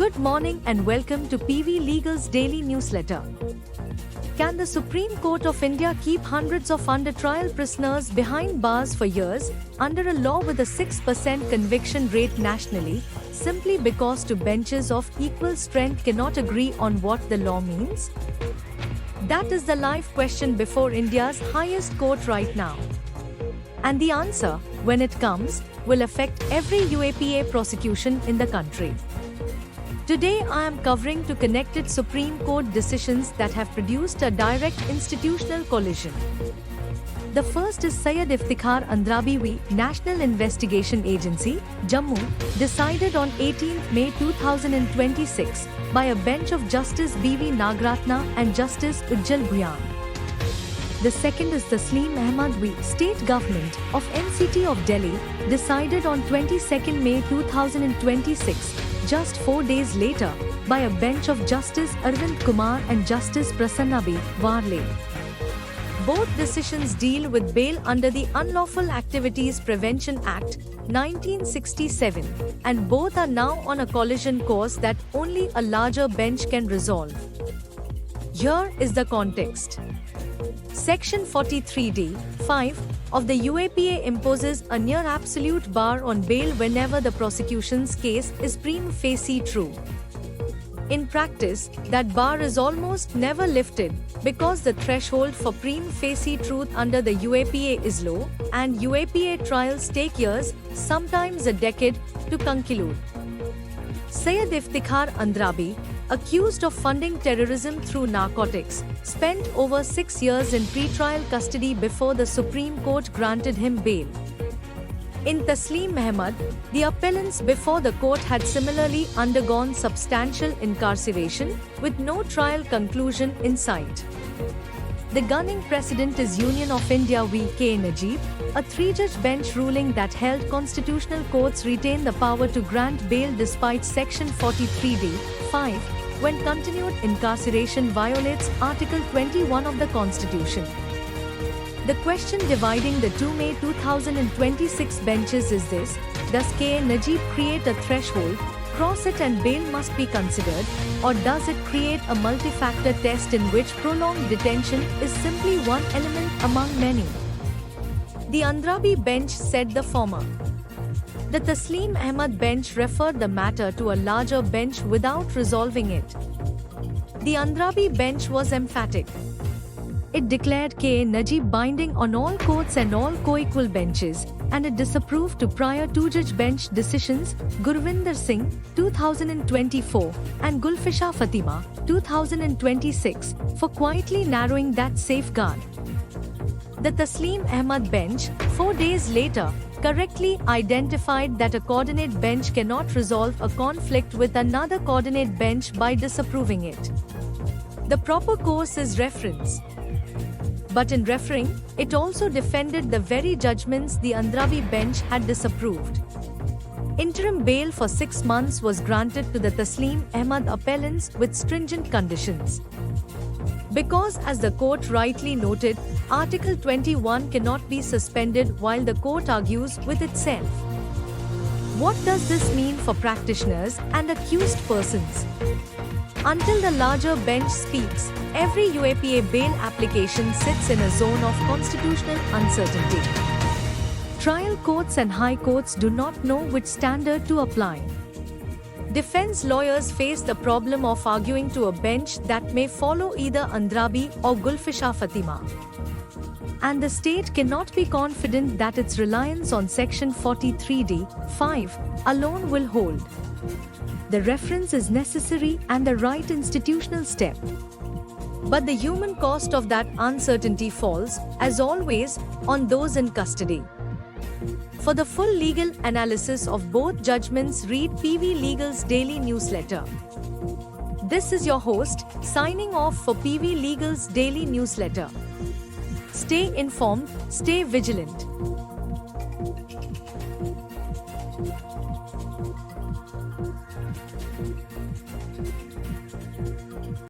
Good morning and welcome to PV Legal's daily newsletter. Can the Supreme Court of India keep hundreds of under-trial prisoners behind bars for years, under a law with a 6% conviction rate nationally, simply because two benches of equal strength cannot agree on what the law means? That is the live question before India's highest court right now. And the answer, when it comes, will affect every UAPA prosecution in the country. Today I am covering two connected Supreme Court decisions that have produced a direct institutional collision. The first is Syed Iftikhar Andrabi v. National Investigation Agency, Jammu, decided on 18 May 2026 by a bench of Justice B.V. Nagratna and Justice Ujjal Bhuyan. The second is Tasleem Ahmad v. State Government of NCT of Delhi, decided on 22 May 2026, just 4 days later, by a bench of Justice Arvind Kumar and Justice Prasanna B. Warle. Both decisions deal with bail under the Unlawful Activities Prevention Act, 1967, and both are now on a collision course that only a larger bench can resolve. Here is the context. Section 43d(5) of the UAPA imposes a near-absolute bar on bail whenever the prosecution's case is prima facie true. In practice, that bar is almost never lifted because the threshold for prima facie truth under the UAPA is low, and UAPA trials take years, sometimes a decade, to conclude. Syed Iftikhar Andrabi, accused of funding terrorism through narcotics, spent over 6 years in pre-trial custody before the Supreme Court granted him bail. In Tasleem Ahmad, the appellants before the court had similarly undergone substantial incarceration, with no trial conclusion in sight. The gunning precedent is Union of India v. K. Najib, a 3-judge bench ruling that held constitutional courts retain the power to grant bail despite Section 43d(5), when continued incarceration violates Article 21 of the Constitution. The question dividing the two May 2026 benches is this: does K. Najib create a threshold, cross it and bail must be considered, or does it create a multi-factor test in which prolonged detention is simply one element among many? The Andrabi bench said the former. The Tasleem Ahmad bench referred the matter to a larger bench without resolving it. The Andrabi bench was emphatic. It declared K. Najib binding on all courts and all co-equal benches, and it disapproved two prior 2-judge bench decisions, Gurvinder Singh, 2024, and Gulfisha Fatima, 2026, for quietly narrowing that safeguard. The Tasleem Ahmad bench, 4 days later, correctly identified that a coordinate bench cannot resolve a conflict with another coordinate bench by disapproving it. The proper course is reference. But in referring, it also defended the very judgments the Andrabi bench had disapproved. Interim bail for 6 months was granted to the Tasleem Ahmad appellants with stringent conditions. Because, as the court rightly noted, Article 21 cannot be suspended while the court argues with itself. What does this mean for practitioners and accused persons? Until the larger bench speaks, every UAPA bail application sits in a zone of constitutional uncertainty. Trial courts and high courts do not know which standard to apply. Defense lawyers face the problem of arguing to a bench that may follow either Andrabi or Gulfisha Fatima. And the state cannot be confident that its reliance on Section 43d(5) alone will hold. The reference is necessary and the right institutional step. But the human cost of that uncertainty falls, as always, on those in custody. For the full legal analysis of both judgments, read PV Legal's daily newsletter. This is your host, signing off for PV Legal's daily newsletter. Stay informed, stay vigilant.